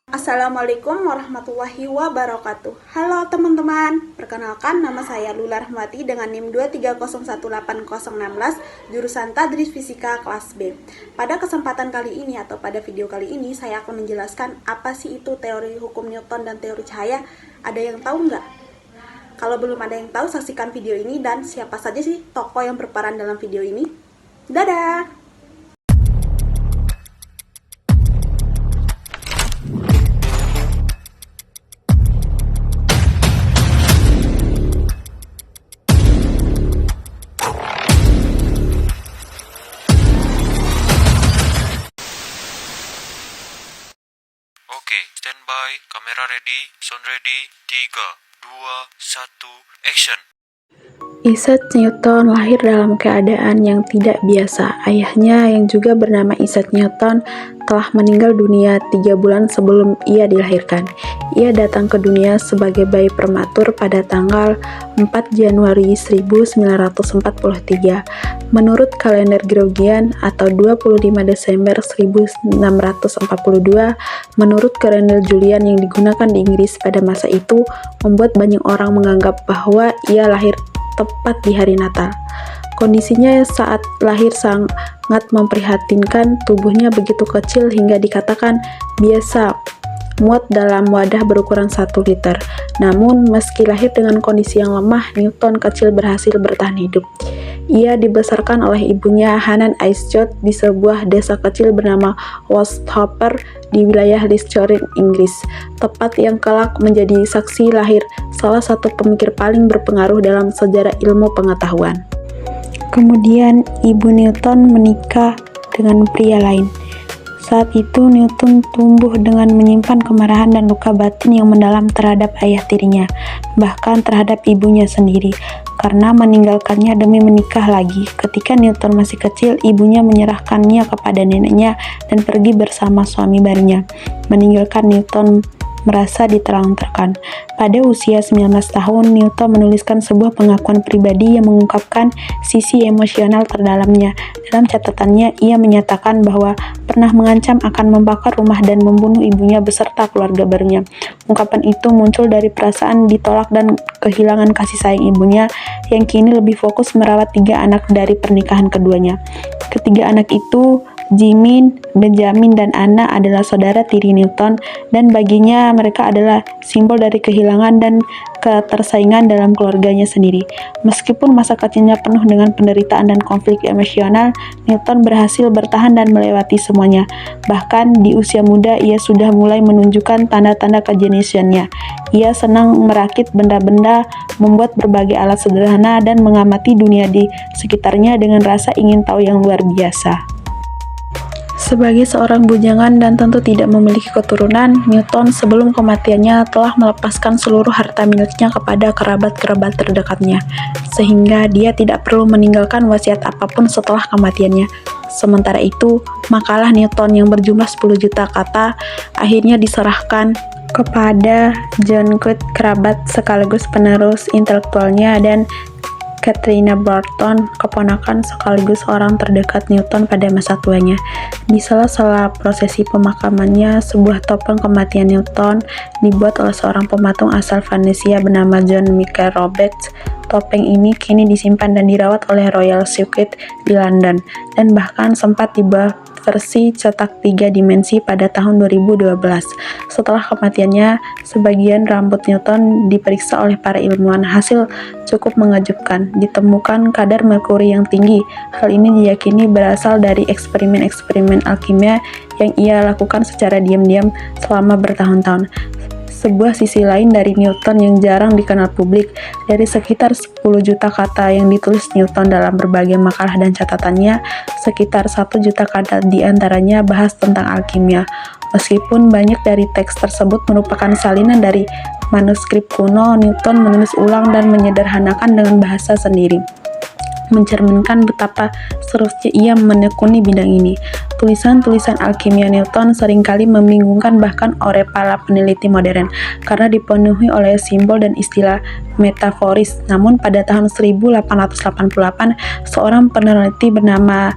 Assalamualaikum warahmatullahi wabarakatuh. Halo teman-teman, perkenalkan nama saya Lula Rahmati dengan NIM 230180016 jurusan Tadris Fisika kelas B. Pada kesempatan kali ini atau pada video kali ini saya akan menjelaskan apa sih itu teori hukum Newton dan teori cahaya. Ada yang tahu nggak? Kalau belum ada yang tahu, saksikan video ini dan siapa saja sih tokoh yang berperan dalam video ini. Dadah! Oke, standby, kamera ready, sound ready, 3, 2, 1, action! Isaac Newton lahir dalam keadaan yang tidak biasa. Ayahnya yang juga bernama Isaac Newton telah meninggal dunia 3 bulan sebelum ia dilahirkan. Ia datang ke dunia sebagai bayi prematur pada tanggal 4 Januari 1943 menurut kalender Gregorian atau 25 Desember 1642 menurut kalender Julian yang digunakan di Inggris pada masa itu, membuat banyak orang menganggap bahwa ia lahir tepat di hari Natal. Kondisinya saat lahir sangat memprihatinkan, tubuhnya begitu kecil hingga dikatakan biasa muat dalam wadah berukuran 1 liter. Namun, meski lahir dengan kondisi yang lemah, Newton kecil berhasil bertahan hidup. Ia dibesarkan oleh ibunya Hannah Isaac di sebuah desa kecil bernama Woolsthorpe di wilayah Leicestershire, Inggris, tempat yang kelak menjadi saksi lahir salah satu pemikir paling berpengaruh dalam sejarah ilmu pengetahuan. Kemudian, ibu Newton menikah dengan pria lain. Saat itu, Newton tumbuh dengan menyimpan kemarahan dan luka batin yang mendalam terhadap ayah tirinya, bahkan terhadap ibunya sendiri, karena meninggalkannya demi menikah lagi. Ketika Newton masih kecil, ibunya menyerahkannya kepada neneknya dan pergi bersama suami barunya, meninggalkan Newton merasa ditelantarkan. Pada usia 19 tahun, Newton menuliskan sebuah pengakuan pribadi yang mengungkapkan sisi emosional terdalamnya. Dalam catatannya, ia menyatakan bahwa pernah mengancam akan membakar rumah dan membunuh ibunya beserta keluarga barunya. Ungkapan itu muncul dari perasaan ditolak dan kehilangan kasih sayang ibunya yang kini lebih fokus merawat 3 anak dari pernikahan keduanya. Ketiga anak itu, Jimin, Benjamin, dan Anna adalah saudara tiri Newton, dan baginya mereka adalah simbol dari kehilangan dan ketersaingan dalam keluarganya sendiri. Meskipun masa kecilnya penuh dengan penderitaan dan konflik emosional, Newton berhasil bertahan dan melewati semuanya. Bahkan di usia muda ia sudah mulai menunjukkan tanda-tanda kejeniusannya. Ia senang merakit benda-benda, membuat berbagai alat sederhana, dan mengamati dunia di sekitarnya dengan rasa ingin tahu yang luar biasa. Sebagai seorang bujangan dan tentu tidak memiliki keturunan, Newton sebelum kematiannya telah melepaskan seluruh harta miliknya kepada kerabat-kerabat terdekatnya, sehingga dia tidak perlu meninggalkan wasiat apapun setelah kematiannya. Sementara itu, makalah Newton yang berjumlah 10 juta kata akhirnya diserahkan kepada John Coote, kerabat sekaligus penerus intelektualnya, dan Katrina Barton, keponakan sekaligus orang terdekat Newton pada masa tuanya. Di sela-sela prosesi pemakamannya, sebuah topeng kematian Newton dibuat oleh seorang pematung asal Venesia bernama John Michael Roberts. Topeng ini kini disimpan dan dirawat oleh Royal Society di London, dan bahkan sempat dibuat versi cetak 3 dimensi pada tahun 2012. Setelah kematiannya, sebagian rambut Newton diperiksa oleh para ilmuwan. Hasil cukup mengejutkan, ditemukan kadar merkuri yang tinggi. Hal ini diyakini berasal dari eksperimen-eksperimen alkimia yang ia lakukan secara diam-diam selama bertahun-tahun. Sebuah sisi lain dari Newton yang jarang dikenal publik, dari sekitar 10 juta kata yang ditulis Newton dalam berbagai makalah dan catatannya, sekitar 1 juta kata diantaranya bahas tentang alkimia. Meskipun banyak dari teks tersebut merupakan salinan dari manuskrip kuno, Newton menulis ulang dan menyederhanakan dengan bahasa sendiri, mencerminkan betapa seriusnya ia menekuni bidang ini. Tulisan-tulisan alkimia Newton seringkali membingungkan bahkan oleh para peneliti modern karena dipenuhi oleh simbol dan istilah metaforis. Namun pada tahun 1888, seorang peneliti bernama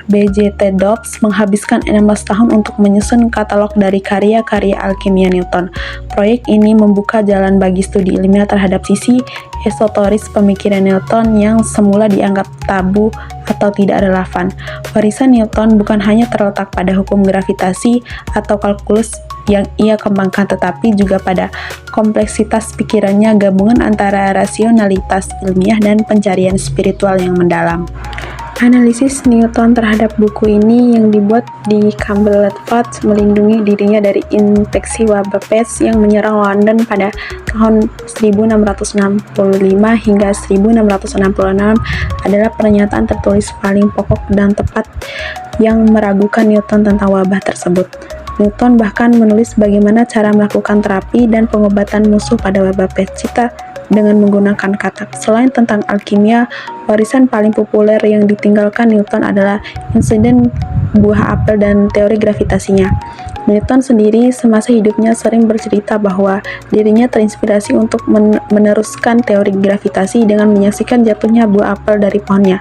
B.J.T. Dobbs menghabiskan 16 tahun untuk menyusun katalog dari karya-karya alkimia Newton. Proyek ini membuka jalan bagi studi ilmiah terhadap sisi esoteris pemikiran Newton yang semula dianggap tabu atau tidak relevan. Warisan Newton bukan hanya terletak pada hukum gravitasi atau kalkulus yang ia kembangkan, tetapi juga pada kompleksitas pikirannya, gabungan antara rasionalitas ilmiah dan pencarian spiritual yang mendalam. Analisis Newton terhadap buku ini yang dibuat di Cambridge melindungi dirinya dari infeksi wabah pes yang menyerang London pada tahun 1665 hingga 1666 adalah pernyataan tertulis paling pokok dan tepat yang meragukan Newton tentang wabah tersebut. Newton bahkan menulis bagaimana cara melakukan terapi dan pengobatan musuh pada wabah pescita dengan menggunakan katak. Selain tentang alkimia, warisan paling populer yang ditinggalkan Newton adalah insiden buah apel dan teori gravitasinya. Newton sendiri semasa hidupnya sering bercerita bahwa dirinya terinspirasi untuk meneruskan teori gravitasi dengan menyaksikan jatuhnya buah apel dari pohonnya.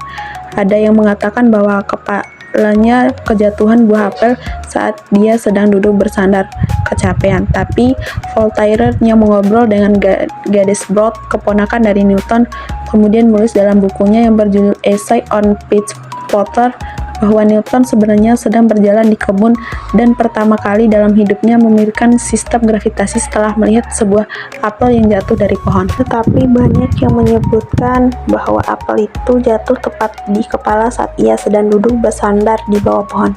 Ada yang mengatakan bahwa kepalanya kejatuhan buah apel saat dia sedang duduk bersandar kecapean. Tapi Voltaire yang mengobrol dengan Gadesbrough, keponakan dari Newton, kemudian menulis dalam bukunya yang berjudul Essay on Peach Potter bahwa Newton sebenarnya sedang berjalan di kebun dan pertama kali dalam hidupnya memikirkan sistem gravitasi setelah melihat sebuah apel yang jatuh dari pohon. Tetapi banyak yang menyebutkan bahwa apel itu jatuh tepat di kepala saat ia sedang duduk bersandar di bawah pohon.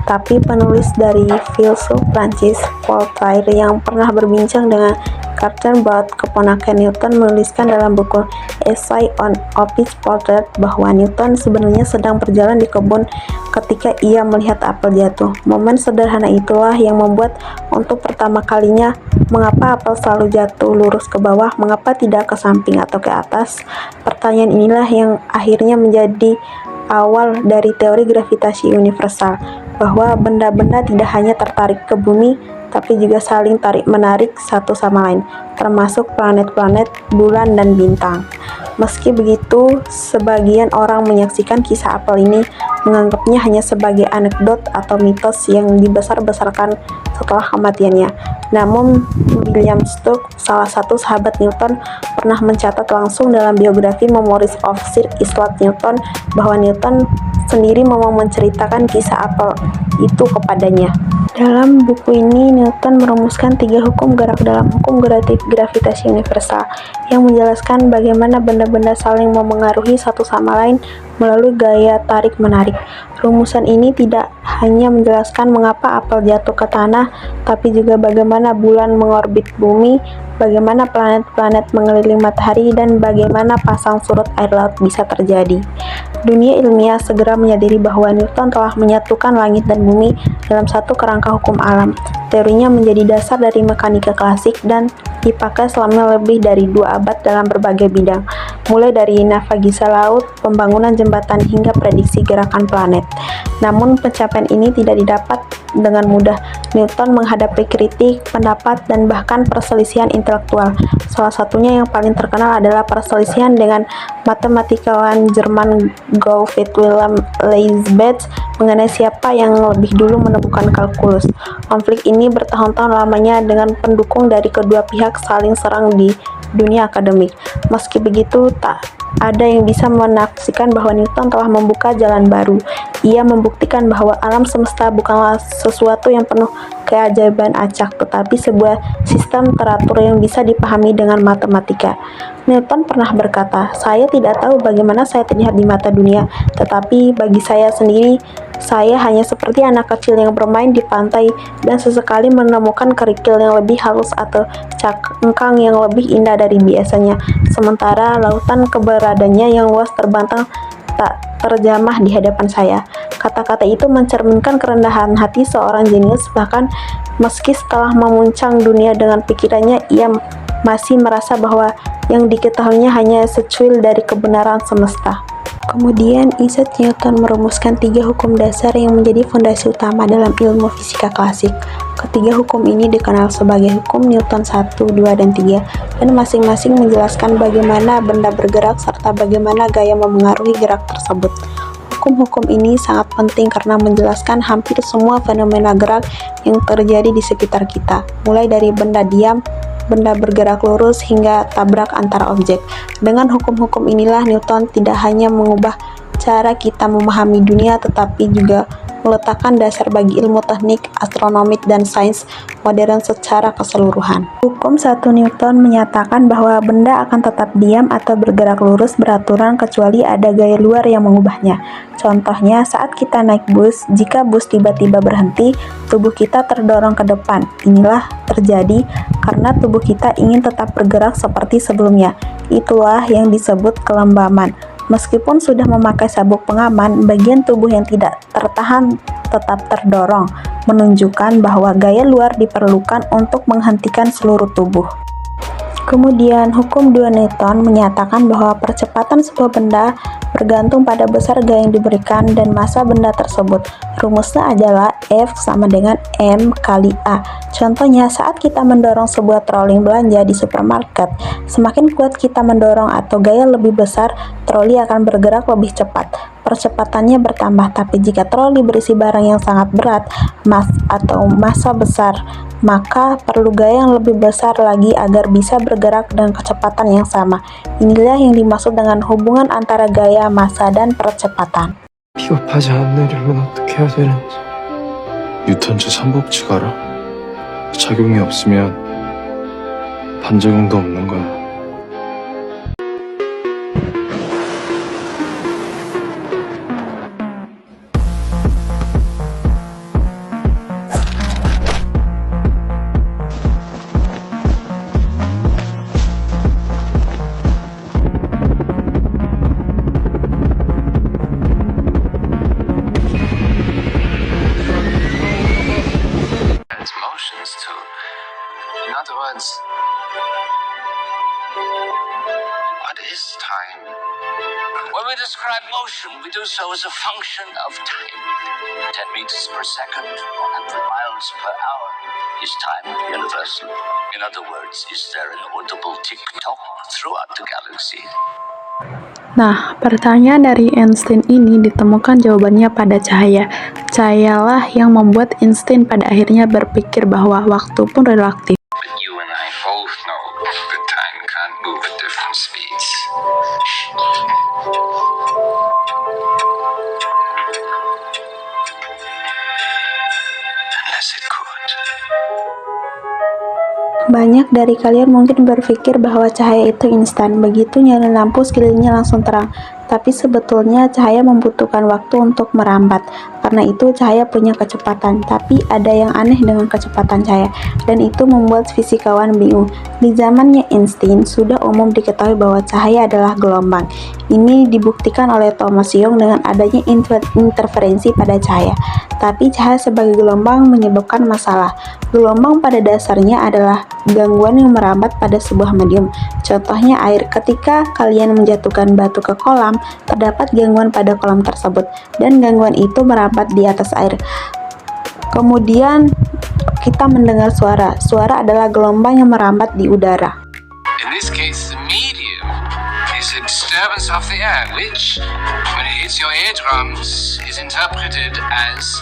Tapi penulis dari filsuf Prancis, Voltaire, yang pernah berbincang dengan Carter-Bart, keponakan Newton, menuliskan dalam buku Essay on Peach Potter bahwa Newton sebenarnya sedang berjalan di kebun ketika ia melihat apel jatuh. Momen sederhana itulah yang membuat untuk pertama kalinya mengapa apel selalu jatuh lurus ke bawah, mengapa tidak ke samping atau ke atas. Pertanyaan inilah yang akhirnya menjadi awal dari teori gravitasi universal, bahwa benda-benda tidak hanya tertarik ke bumi, tapi juga saling tarik-menarik satu sama lain, termasuk planet-planet, bulan, dan bintang. Meski begitu, sebagian orang menyaksikan kisah apel ini menganggapnya hanya sebagai anekdot atau mitos yang dibesar-besarkan setelah kematiannya. Namun, William Stokes, salah satu sahabat Newton, pernah mencatat langsung dalam biografi Memoirs of Sir Isaac Newton bahwa Newton sendiri memang menceritakan kisah apel itu kepadanya. Dalam buku ini, Newton merumuskan 3 hukum gerak dalam hukum gravitasi universal yang menjelaskan bagaimana benda-benda saling memengaruhi satu sama lain melalui gaya tarik-menarik. Rumusan ini tidak hanya menjelaskan mengapa apel jatuh ke tanah, tapi juga bagaimana bulan mengorbit bumi, bagaimana planet-planet mengelilingi matahari, dan bagaimana pasang surut air laut bisa terjadi. Dunia ilmiah segera menyadari bahwa Newton telah menyatukan langit dan bumi dalam satu kerangka hukum alam. Teorinya menjadi dasar dari mekanika klasik dan dipakai selama lebih dari 2 abad dalam berbagai bidang, mulai dari navigasi laut, pembangunan jembatan, hingga prediksi gerakan planet. Namun pencapaian ini tidak didapat dengan mudah. Newton menghadapi kritik, pendapat, dan bahkan perselisihan intelektual. Salah satunya yang paling terkenal adalah perselisihan dengan matematikawan Jerman Gottfried Wilhelm Leibniz mengenai siapa yang lebih dulu menemukan kalkulus. Konflik ini bertahun-tahun lamanya dengan pendukung dari kedua pihak saling serang di dunia akademik. Meski begitu, tak ada yang bisa menafikan bahwa Newton telah membuka jalan baru. Ia membuktikan bahwa alam semesta bukanlah sesuatu yang penuh keajaiban acak, tetapi sebuah sistem teratur yang bisa dipahami dengan matematika. Newton pernah berkata, "Saya tidak tahu bagaimana saya terlihat di mata dunia, tetapi bagi saya sendiri, saya hanya seperti anak kecil yang bermain di pantai dan sesekali menemukan kerikil yang lebih halus atau cangkang yang lebih indah dari biasanya. Sementara lautan keberadaannya yang luas terbentang tak terjamah di hadapan saya." Kata-kata itu mencerminkan kerendahan hati seorang jenius. Bahkan meski setelah memuncang dunia dengan pikirannya, ia masih merasa bahwa yang diketahuinya hanya secuil dari kebenaran semesta. Kemudian Isaac Newton merumuskan 3 hukum dasar yang menjadi fondasi utama dalam ilmu fisika klasik. Ketiga hukum ini dikenal sebagai hukum Newton 1, 2, dan 3, dan masing-masing menjelaskan bagaimana benda bergerak serta bagaimana gaya memengaruhi gerak tersebut. hukum-hukum ini sangat penting karena menjelaskan hampir semua fenomena gerak yang terjadi di sekitar kita, mulai dari benda diam, benda bergerak lurus, hingga tabrak antar objek. Dengan hukum-hukum inilah Newton tidak hanya mengubah cara kita memahami dunia, tetapi juga meletakkan dasar bagi ilmu teknik, astronomi, dan sains modern secara keseluruhan. Hukum 1 Newton menyatakan bahwa benda akan tetap diam atau bergerak lurus beraturan kecuali ada gaya luar yang mengubahnya. Contohnya, saat kita naik bus, jika bus tiba-tiba berhenti, tubuh kita terdorong ke depan. Inilah terjadi karena tubuh kita ingin tetap bergerak seperti sebelumnya. Itulah yang disebut kelembaman. Meskipun sudah memakai sabuk pengaman, bagian tubuh yang tidak tertahan tetap terdorong, menunjukkan bahwa gaya luar diperlukan untuk menghentikan seluruh tubuh. Kemudian, hukum 2 Newton menyatakan bahwa percepatan sebuah benda bergantung pada besar gaya yang diberikan dan massa benda tersebut. Rumusnya adalah F sama dengan M kali A. Contohnya, saat kita mendorong sebuah troli belanja di supermarket, semakin kuat kita mendorong atau gaya lebih besar, troli akan bergerak lebih cepat. Percepatannya bertambah, tapi jika troli berisi barang yang sangat berat atau massa besar, maka perlu gaya yang lebih besar lagi agar bisa bergerak dengan kecepatan yang sama. Inilah yang dimaksud dengan hubungan antara gaya, massa, dan percepatan. 비겁하지 않는 일은 어떻게 해야 되는지. 뉴턴 제3법칙 알아? 작용이 없으면 반작용도 없는 거야. Motions too. In other words, what is time? When we describe motion, we do so as a function of time. 10 meters per second, 100 miles per hour. Is time universal? In other words, is there an audible tick-tock throughout the galaxy? Nah, pertanyaan dari Einstein ini ditemukan jawabannya pada cahaya. Cahayalah yang membuat Einstein pada akhirnya berpikir bahwa waktu pun relatif. But you and I both know that time can't move at different speeds. Unless it could. Banyak dari kalian mungkin berpikir bahwa cahaya itu instan, begitu nyalain lampu sekelilingnya langsung terang. Tapi sebetulnya cahaya membutuhkan waktu untuk merambat. Karena itu cahaya punya kecepatan. Tapi ada yang aneh dengan kecepatan cahaya, dan itu membuat fisikawan bingung. Di zamannya Einstein sudah umum diketahui bahwa cahaya adalah gelombang. Ini dibuktikan oleh Thomas Young dengan adanya interferensi pada cahaya. Tapi cahaya sebagai gelombang menyebabkan masalah. Gelombang pada dasarnya adalah gangguan yang merambat pada sebuah medium. Contohnya air. Ketika kalian menjatuhkan batu ke kolam, terdapat gangguan pada kolam tersebut, dan gangguan itu merambat di atas air. Kemudian kita mendengar suara. Suara adalah gelombang yang merambat di udara. In this case, the medium is a disturbance of the air, which, when it hits your eardrums, is interpreted as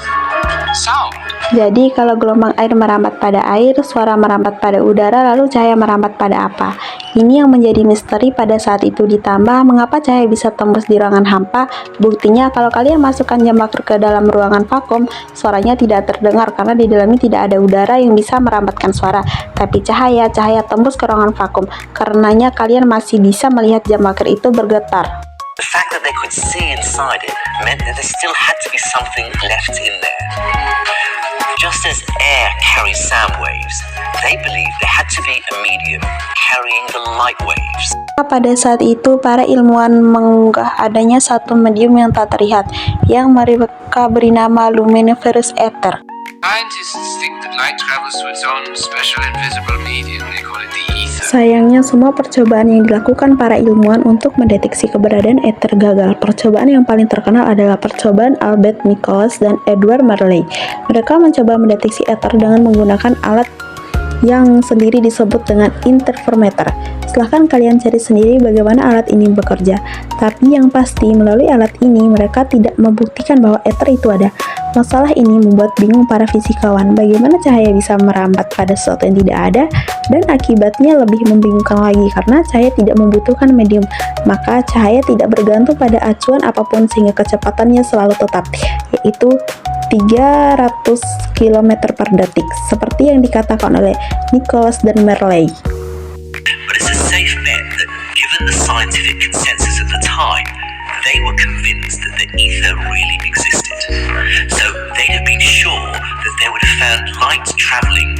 sound. Jadi kalau gelombang air merambat pada air, suara merambat pada udara, lalu cahaya merambat pada apa? Ini yang menjadi misteri pada saat itu. Ditambah mengapa cahaya bisa tembus di ruangan hampa. Buktinya kalau kalian masukkan jam maker ke dalam ruangan vakum, suaranya tidak terdengar karena di dalamnya tidak ada udara yang bisa merambatkan suara. Tapi cahaya tembus ke ruangan vakum. Karenanya kalian masih bisa melihat jam maker itu bergetar. The fact that they could see inside it meant that there still had to be something left in there. Just as air carries sound waves, they believed there had to be a medium carrying the light waves. Pada saat itu, para ilmuwan mengunggah adanya satu medium yang tak terlihat, yang mereka beri nama luminiferous ether. Scientists think that light travels through its own special invisible medium. They call it the ether. Sayangnya, semua percobaan yang dilakukan para ilmuwan untuk mendeteksi keberadaan ether gagal. Percobaan yang paling terkenal adalah percobaan Albert Nichols dan Edward Marley. Mereka mencoba mendeteksi ether dengan menggunakan alat yang sendiri disebut dengan interferometer. Silahkan kalian cari sendiri bagaimana alat ini bekerja. Tapi yang pasti melalui alat ini mereka tidak membuktikan bahwa ether itu ada. Masalah ini membuat bingung para fisikawan bagaimana cahaya bisa merambat pada sesuatu yang tidak ada, dan akibatnya lebih membingungkan lagi karena cahaya tidak membutuhkan medium, maka cahaya tidak bergantung pada acuan apapun sehingga kecepatannya selalu tetap, yaitu 300 km per detik, seperti yang dikatakan oleh Nicholas dan Merley. But it's a safe bet that, given the scientific consensus at the time, they were convinced that the ether really existed. So they'd have been sure that they would have found light traveling